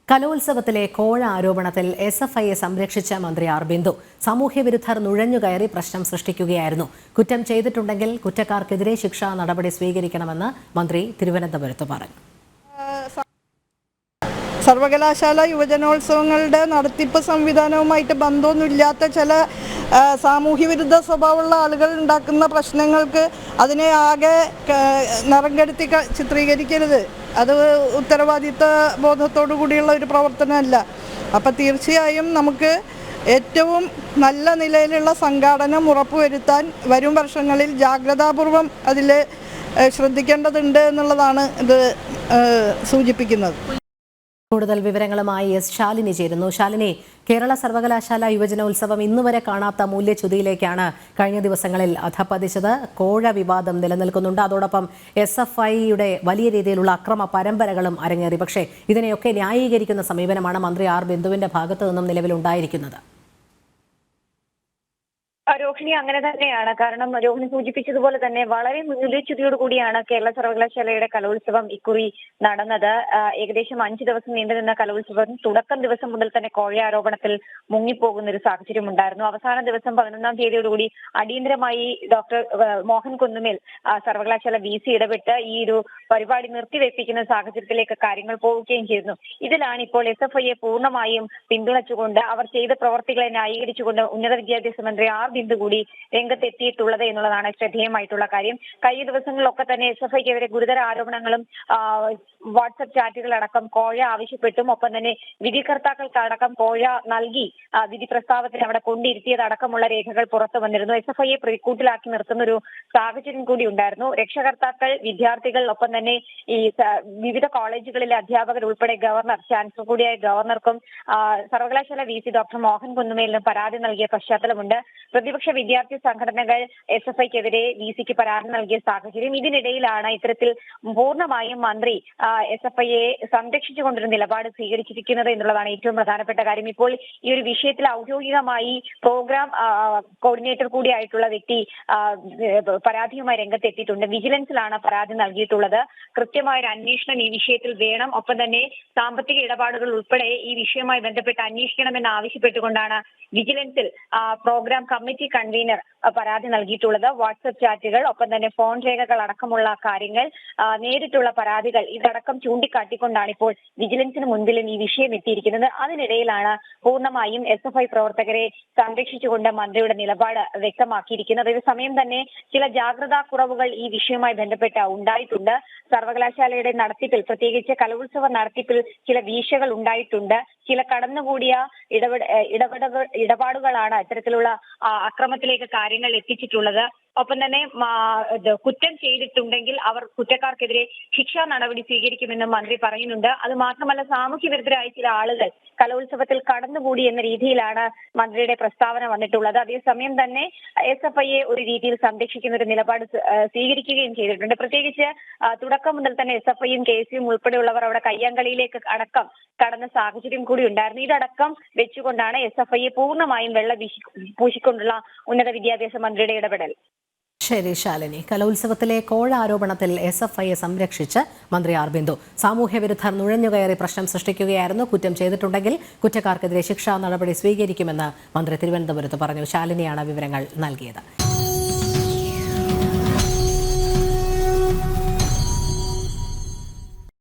കലോത്സവത്തിലെ കോഴ ആരോപണത്തിൽ എസ്എഫ്ഐയെ സംരക്ഷിച്ച മന്ത്രി ആർ ബിന്ദു സാമൂഹ്യവിരുദ്ധർ നുഴഞ്ഞുകയറി പ്രശ്നം സൃഷ്ടിക്കുകയായിരുന്നു. കുറ്റം ചെയ്തിട്ടുണ്ടെങ്കിൽ കുറ്റക്കാർക്കെതിരെ ശിക്ഷാ നടപടി സ്വീകരിക്കണമെന്ന് മന്ത്രി തിരുവനന്തപുരത്ത് പറഞ്ഞു. സർവകലാശാല യുവജനോത്സവങ്ങളുടെ നടത്തിപ്പ് സംവിധാനവുമായിട്ട് ബന്ധമൊന്നുമില്ലാത്ത ചില സാമൂഹ്യവിരുദ്ധ സ്വഭാവമുള്ള ആളുകൾ ഉണ്ടാക്കുന്ന പ്രശ്നങ്ങൾക്ക് അതിനെ ആകെ നിറം കെടുത്തി ചിത്രീകരിക്കരുത്. അത് ഉത്തരവാദിത്ത ബോധത്തോടു കൂടിയുള്ള ഒരു പ്രവർത്തനമല്ല. അപ്പം തീർച്ചയായും നമുക്ക് ഏറ്റവും നല്ല നിലയിലുള്ള സംഘാടനം ഉറപ്പുവരുത്താൻ വരും വർഷങ്ങളിൽ ജാഗ്രതാപൂർവം അതിൽ ശ്രദ്ധിക്കേണ്ടതുണ്ട് എന്നുള്ളതാണ് ഇത് സൂചിപ്പിക്കുന്നത്. കൂടുതൽ വിവരങ്ങളുമായി എസ് ശാലിനി ചേരുന്നു. ശാലിനി, കേരള സർവകലാശാല യുവജനോത്സവം ഇന്നുവരെ കാണാത്ത മൂല്യച്യുതിയിലേക്കാണ് കഴിഞ്ഞ ദിവസങ്ങളിൽ അധപ്പതിച്ചത്. കോഴ വിവാദം നിലനിൽക്കുന്നുണ്ട്. അതോടൊപ്പം എസ്എഫ്ഐയുടെ വലിയ രീതിയിലുള്ള അക്രമ പരമ്പരകളും അരങ്ങേറി. പക്ഷേ ഇതിനെയൊക്കെ ന്യായീകരിക്കുന്ന സമീപനമാണ് മന്ത്രി ആർ ബിന്ദുവിന്റെ ഭാഗത്തു നിന്നും നിലവിലുണ്ടായിരിക്കുന്നത്. രോഹിണി, അങ്ങനെ തന്നെയാണ്. കാരണം രോഹിണി സൂചിപ്പിച്ചതുപോലെ തന്നെ വളരെ മൂല്യച്യുതിയോട് കൂടിയാണ് കേരള സർവകലാശാലയുടെ കലോത്സവം ഇക്കുറി നടന്നത്. ഏകദേശം 5 ദിവസം നീണ്ടുനിന്ന കലോത്സവം തുടക്കം ദിവസം മുതൽ തന്നെ കോഴ ആരോപണത്തിൽ മുങ്ങിപ്പോകുന്ന ഒരു സാഹചര്യം ഉണ്ടായിരുന്നു. അവസാന ദിവസം 11-ാം തീയതിയോടുകൂടി അടിയന്തരമായി ഡോക്ടർ മോഹൻ കുന്നുമേൽ സർവകലാശാല VC ഇടപെട്ട് ഈ ഒരു പരിപാടി നിർത്തിവെപ്പിക്കുന്ന സാഹചര്യത്തിലേക്ക് കാര്യങ്ങൾ പോവുകയും ചെയ്തിരുന്നു. ഇതിലാണ് ഇപ്പോൾ SFIയെ പൂർണ്ണമായും പിന്തുണച്ചുകൊണ്ട് അവർ ചെയ്ത പ്രവർത്തികളെ ന്യായീകരിച്ചുകൊണ്ട് ഉന്നത വിദ്യാഭ്യാസ മന്ത്രി ആർ ബിന്ദു കൂടി രംഗത്തെത്തിയിട്ടുള്ളത് എന്നുള്ളതാണ് ശ്രദ്ധേയമായിട്ടുള്ള കാര്യം. കഴിഞ്ഞ ദിവസങ്ങളിലൊക്കെ തന്നെ SFIക്കെതിരെ ഗുരുതര ആരോപണങ്ങളും വാട്സ്ആപ്പ് ചാറ്റുകളടക്കം കോഴ ആവശ്യപ്പെട്ടും ഒപ്പം തന്നെ വിധികർത്താക്കൾക്കടക്കം കോഴ നൽകി വിധി പ്രസ്താവത്തിന് അവിടെ കൊണ്ടിരുത്തിയതടക്കമുള്ള രേഖകൾ പുറത്തു വന്നിരുന്നു. SFIയെ പ്രതിക്കൂട്ടിലാക്കി നിർത്തുന്ന ഒരു സാഹചര്യം കൂടി ഉണ്ടായിരുന്നു. രക്ഷകർത്താക്കൾ, വിദ്യാർത്ഥികൾ, ഒപ്പം തന്നെ ഈ വിവിധ കോളേജുകളിലെ അധ്യാപകർ ഉൾപ്പെടെ ഗവർണർ, ചാൻസലർ കൂടിയായ ഗവർണർക്കും സർവകലാശാല VC ഡോക്ടർ മോഹൻ കുന്നുമേലിനും പരാതി നൽകിയ പശ്ചാത്തലമുണ്ട്. പ്രതിപക്ഷ വിദ്യാർത്ഥി സംഘടനകൾ SFIക്കെതിരെ VCക്ക് പരാതി നൽകിയ സാഹചര്യം. ഇതിനിടയിലാണ് ഇത്തരത്തിൽ പൂർണ്ണമായും മന്ത്രി SFIയെ സംരക്ഷിച്ചുകൊണ്ടൊരു നിലപാട് സ്വീകരിച്ചിരിക്കുന്നത് എന്നുള്ളതാണ് ഏറ്റവും പ്രധാനപ്പെട്ട കാര്യം. ഇപ്പോൾ ഈ ഒരു വിഷയത്തിൽ ഔദ്യോഗികമായി പ്രോഗ്രാം കോർഡിനേറ്റർ കൂടിയായിട്ടുള്ള വ്യക്തി പരാതിയുമായി രംഗത്തെത്തിയിട്ടുണ്ട്. വിജിലൻസിലാണ് പരാതി നൽകിയിട്ടുള്ളത്. കൃത്യമായൊരു അന്വേഷണം ഈ വിഷയത്തിൽ വേണം. ഒപ്പം തന്നെ സാമ്പത്തിക ഇടപാടുകൾ ഉൾപ്പെടെ ഈ വിഷയവുമായി ബന്ധപ്പെട്ട് അന്വേഷിക്കണമെന്ന് ആവശ്യപ്പെട്ടുകൊണ്ടാണ് വിജിലൻസിൽ പ്രോഗ്രാം കമ്മിറ്റി കൺവീനർ പരാതി നൽകിയിട്ടുള്ളത്. വാട്സ്ആപ്പ് ചാറ്റുകൾ, ഒപ്പം തന്നെ ഫോൺ രേഖകൾ അടക്കമുള്ള കാര്യങ്ങൾ, നേരിട്ടുള്ള പരാതികൾ ഇതടക്കം ചൂണ്ടിക്കാട്ടിക്കൊണ്ടാണ് ഇപ്പോൾ വിജിലൻസിന് മുൻപിലും ഈ വിഷയം എത്തിയിരിക്കുന്നത്. അതിനിടയിലാണ് പൂർണ്ണമായും SFI പ്രവർത്തകരെ സംരക്ഷിച്ചുകൊണ്ട് മന്ത്രിയുടെ നിലപാട് വ്യക്തമാക്കിയിരിക്കുന്നത്. അതേസമയം തന്നെ ചില ജാഗ്രതാ കുറവുകൾ ഈ വിഷയവുമായി ബന്ധപ്പെട്ട് ഉണ്ടായിട്ടുണ്ട്. സർവകലാശാലയുടെ നടത്തിപ്പിൽ, പ്രത്യേകിച്ച് കലോത്സവ നടത്തിപ്പിൽ ചില വീഴ്ചകൾ ഉണ്ടായിട്ടുണ്ട്. ചില കടന്നുകൂടിയ ഇടപാടുകളാണ് ഇത്തരത്തിലുള്ള അക്രമത്തിലേക്ക് കാര്യങ്ങൾ എത്തിച്ചിട്ടുള്ളത്. ഒപ്പം തന്നെ കുറ്റം ചെയ്തിട്ടുണ്ടെങ്കിൽ അവർ കുറ്റക്കാർക്കെതിരെ ശിക്ഷാ നടപടി സ്വീകരിക്കുമെന്നും മന്ത്രി പറയുന്നുണ്ട്. അത് മാത്രമല്ല, സാമൂഹ്യ വിരുദ്ധരായ ചില ആളുകൾ കലോത്സവത്തിൽ കടന്നുകൂടി എന്ന രീതിയിലാണ് മന്ത്രിയുടെ പ്രസ്താവന വന്നിട്ടുള്ളത്. അതേസമയം തന്നെ SFIയെ ഒരു രീതിയിൽ സംരക്ഷിക്കുന്ന ഒരു നിലപാട് സ്വീകരിക്കുകയും ചെയ്തിട്ടുണ്ട്. പ്രത്യേകിച്ച് തുടക്കം മുതൽ തന്നെ SFIയും KSUവും ഉൾപ്പെടെയുള്ളവർ അവിടെ കയ്യാങ്കളിയിലേക്ക് അടക്കം കടന്ന സാഹചര്യം കൂടി ഉണ്ടായിരുന്നു. ഇതടക്കം വെച്ചുകൊണ്ടാണ് SFIയെ പൂർണ്ണമായും പൂശിക്കൊണ്ടുള്ള ഉന്നത വിദ്യാഭ്യാസ മന്ത്രിയുടെ ഇടപെടൽ. ശരി ശാലിനി, കലോത്സവത്തിലെ കോഴ ആരോപണത്തിൽ SFIയെ സംരക്ഷിച്ച് മന്ത്രി ആർ ബിന്ദു സാമൂഹ്യവിരുദ്ധർ നുഴഞ്ഞുകയറി പ്രശ്നം സൃഷ്ടിക്കുകയായിരുന്നു. കുറ്റം ചെയ്തിട്ടുണ്ടെങ്കിൽ കുറ്റക്കാർക്കെതിരെ ശിക്ഷാ നടപടി സ്വീകരിക്കുമെന്ന് മന്ത്രി തിരുവനന്തപുരത്ത് പറഞ്ഞു. ശാലിനിയാണ് വിവരങ്ങൾ നൽകിയത്.